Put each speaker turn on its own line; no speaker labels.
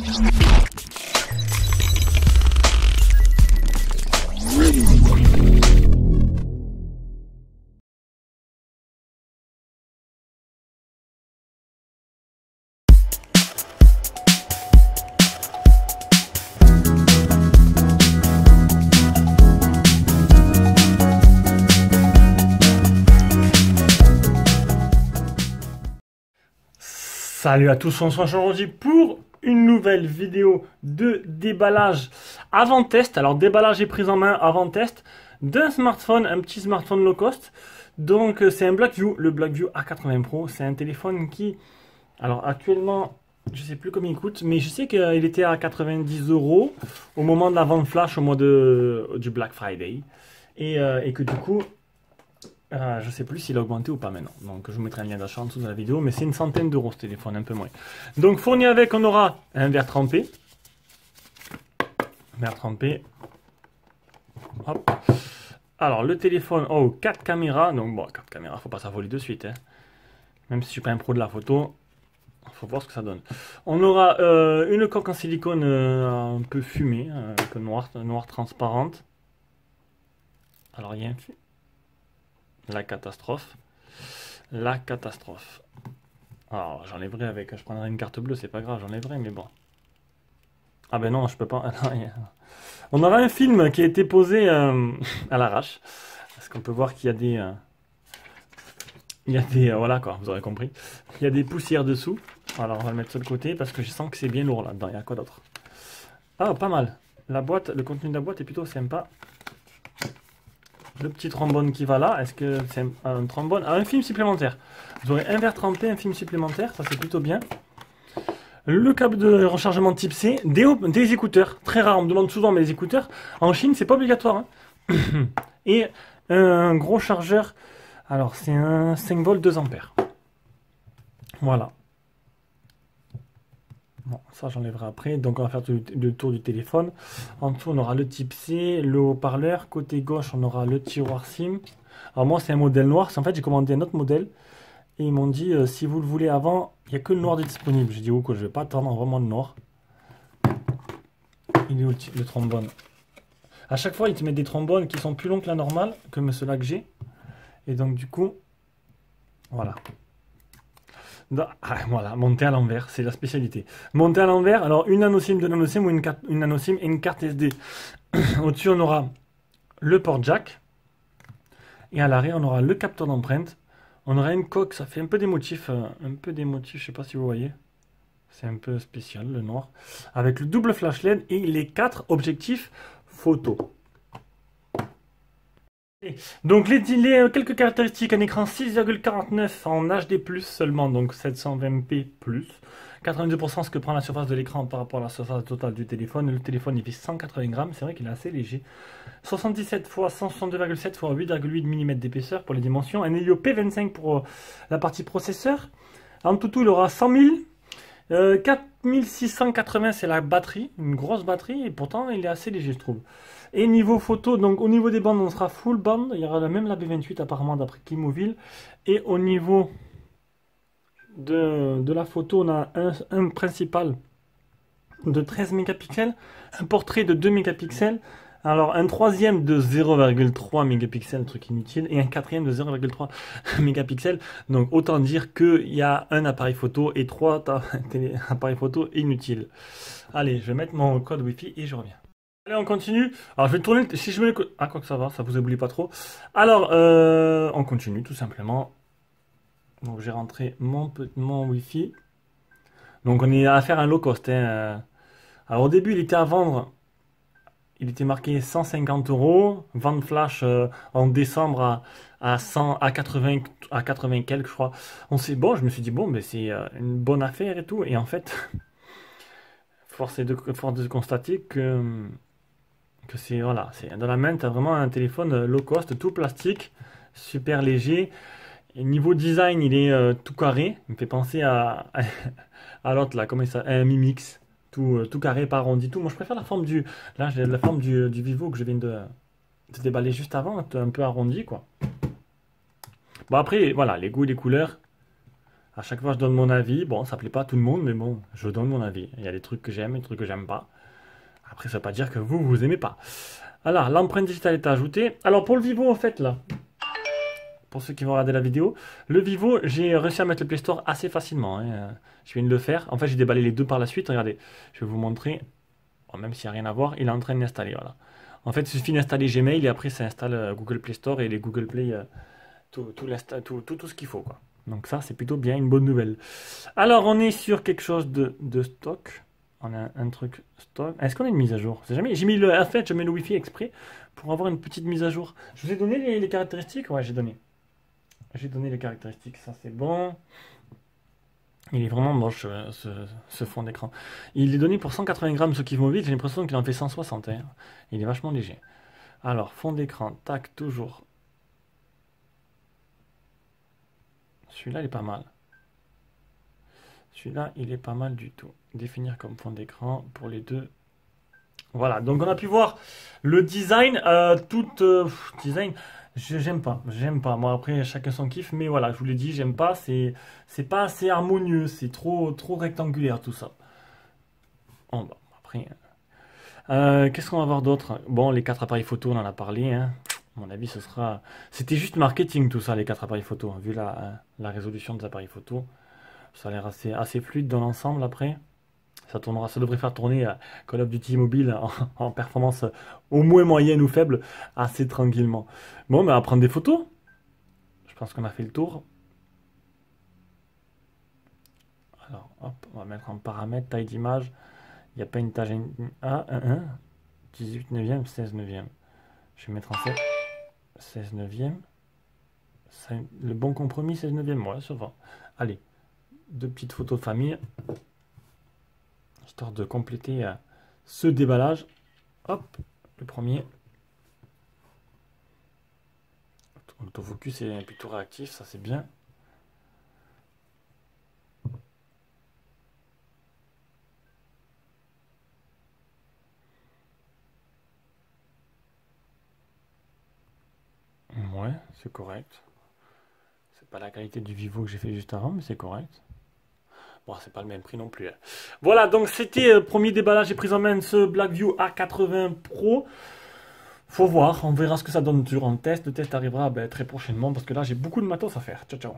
Salut à tous, on se retrouve aujourd'hui pour une nouvelle vidéo de déballage avant test. Alors déballage et prise en main avant test d'un smartphone, un petit smartphone low cost. Donc c'est un Blackview, le Blackview A80 Pro. C'est un téléphone qui, alors actuellement, je sais plus combien il coûte, mais je sais qu'il était à 90 € au moment de la vente flash au mois du Black Friday. Et que du coup, je sais plus s'il a augmenté ou pas maintenant. Donc je vous mettrai un lien d'achat en dessous de la vidéo, mais c'est une centaine d'euros ce téléphone, un peu moins. Donc fourni avec, on aura un verre trempé. Verre trempé. Hop. Alors le téléphone, oh, 4 caméras. Donc bon, 4 caméras, faut pas s'affoler de suite. Hein. Même si je suis pas un pro de la photo, faut voir ce que ça donne. On aura une coque en silicone un peu fumée, un peu noire transparente. Alors il y a un la catastrophe. La catastrophe. Alors, j'enlèverai avec... Je prendrai une carte bleue, c'est pas grave, j'enlèverai, mais bon. Ah ben non, je peux pas... On aura un film qui a été posé à l'arrache. Parce qu'on peut voir qu'il y a des... il y a des... voilà quoi, vous aurez compris. Il y a des poussières dessous. Alors, on va le mettre sur le côté parce que je sens que c'est bien lourd là-dedans. Il y a quoi d'autre? Ah, pas mal. La boîte, le contenu de la boîte est plutôt sympa. Le petit trombone qui va là, est-ce que c'est un trombone? Ah, un film supplémentaire. Vous aurez un verre trempé, un film supplémentaire, ça c'est plutôt bien. Le câble de rechargement type C, des écouteurs, très rare, on me demande souvent, mais les écouteurs, en Chine c'est pas obligatoire. Hein. Et un gros chargeur, alors c'est un 5 volts 2 ampères. Voilà. Bon, ça j'enlèverai après, donc on va faire le tour du téléphone. En dessous on aura le type C, le haut-parleur, côté gauche on aura le tiroir SIM. Alors moi c'est un modèle noir, en fait j'ai commandé un autre modèle. Et ils m'ont dit si vous le voulez avant, il n'y a que le noir de disponible. J'ai dit oh quoi, je vais pas attendre vraiment le noir. Il est où le trombone? À chaque fois ils te mettent des trombones qui sont plus longs que la normale, comme ceux-là que j'ai. Et donc du coup, voilà. Voilà, monter à l'envers, c'est la spécialité. Monter à l'envers, alors une nano SIM, deux nano SIM ou une nano SIM et une carte SD. Au-dessus, on aura le port jack. Et à l'arrière, on aura le capteur d'empreinte. On aura une coque, ça fait un peu des motifs, je sais pas si vous voyez. C'est un peu spécial, le noir. Avec le double flash LED et les 4 objectifs photo. Donc quelques caractéristiques, un écran 6,49 en HD+, seulement, donc 720p+. 92% ce que prend la surface de l'écran par rapport à la surface totale du téléphone. Le téléphone il fait 180 grammes, c'est vrai qu'il est assez léger. 77 x 162,7 x 8,8 mm d'épaisseur pour les dimensions. Un Helio P25 pour la partie processeur. En tout, il aura 100 000. 4680 c'est la batterie, une grosse batterie, et pourtant il est assez léger je trouve. Et niveau photo, donc au niveau des bandes on sera full band, il y aura même la B28 apparemment d'après Climoville. Et au niveau de la photo on a un principal de 13 mégapixels, un portrait de 2 mégapixels, alors un troisième de 0,3 mégapixels, truc inutile, et un quatrième de 0,3 mégapixels. Donc autant dire qu'il y a un appareil photo et 3 appareils photo inutiles. Allez, je vais mettre mon code Wi-Fi et je reviens. Allez, on continue. Alors je vais tourner, si je mets le... Ah, quoi que ça va, ça vous oublie pas trop. Alors, on continue tout simplement. Donc j'ai rentré mon Wi-Fi. Donc on est à faire un low cost. Hein. Alors au début il était à vendre, il était marqué 150 €, vente flash en décembre à 80 quelques je crois. Bon, je me suis dit bon mais c'est une bonne affaire et tout. Et en fait, force est de constater que c'est voilà, c'est dans la main, tu as vraiment un téléphone low cost, tout plastique, super léger. Et niveau design, il est tout carré. Il me fait penser à l'autre là, comment ça, un Mi Mix, tout carré, pas arrondi, tout. Moi, je préfère la forme là, j'ai la forme du Vivo que je viens de déballer juste avant, un peu arrondi quoi. Bon après, voilà, les goûts et les couleurs. À chaque fois, je donne mon avis. Bon, ça plaît pas à tout le monde, mais bon, je donne mon avis. Il y a des trucs que j'aime et des trucs que j'aime pas. Après, ça veut pas dire que vous aimez pas. Alors, l'empreinte digitale est ajoutée. Alors, pour le Vivo, en fait, là, pour ceux qui vont regarder la vidéo, le Vivo, j'ai réussi à mettre le Play Store assez facilement, hein. Je viens de le faire. En fait, j'ai déballé les deux par la suite. Regardez, je vais vous montrer. Bon, même s'il n'y a rien à voir, il est en train d'installer. Voilà. En fait, il suffit d'installer Gmail et après, ça installe Google Play Store et les Google Play, tout ce qu'il faut, quoi. Donc ça, c'est plutôt bien, une bonne nouvelle. Alors, on est sur quelque chose de stock. On a un truc stock. Est-ce qu'on a une mise à jour? C'est jamais. J'ai mis le. En fait, je mets le Wi-Fi exprès pour avoir une petite mise à jour. Je vous ai donné les caractéristiques? Ouais, j'ai donné. J'ai donné les caractéristiques. Ça, c'est bon. Il est vraiment moche ce fond d'écran. Il est donné pour 180 grammes ce qui vaut vite. J'ai l'impression qu'il en fait 160, hein. Il est vachement léger. Alors, fond d'écran, tac, toujours. Celui-là, il est pas mal. Celui-là, il est pas mal du tout. Définir comme fond d'écran pour les deux. Voilà, donc on a pu voir le design. Design, j'aime pas. J'aime pas. Moi, après, chacun son kiff. Mais voilà, je vous l'ai dit, j'aime pas. C'est pas assez harmonieux. C'est trop rectangulaire tout ça. Bon, bah, après. Qu'est-ce qu'on va voir d'autre? Bon, les 4 appareils photo, on en a parlé, hein. À mon avis, ce sera. C'était juste marketing tout ça, les 4 appareils photo, hein. Vu la résolution des appareils photo. Ça a l'air assez fluide dans l'ensemble après. Ça tournera, ça devrait faire tourner Call of Duty Mobile en performance au moins moyenne ou faible assez tranquillement. Bon, mais on va prendre des photos. Je pense qu'on a fait le tour. Alors, hop, on va mettre en paramètre, taille d'image. Il n'y a pas une taille. Ah, 18 neuvième, 16 neuvième. Je vais mettre en 16 neuvième. Le bon compromis, 16 neuvième, ouais, ça va. Allez, 2 petites photos de famille. Histoire de compléter ce déballage. Hop, le premier. L'autofocus est plutôt réactif, ça c'est bien. Ouais, c'est correct. C'est pas la qualité du Vivo que j'ai fait juste avant, mais c'est correct. Bon, c'est pas le même prix non plus, hein. Voilà, donc c'était le premier déballage et prise en main de ce Blackview A80 Pro. Faut voir, on verra ce que ça donne durant le test. Le test arrivera très prochainement parce que là j'ai beaucoup de matos à faire. Ciao, ciao.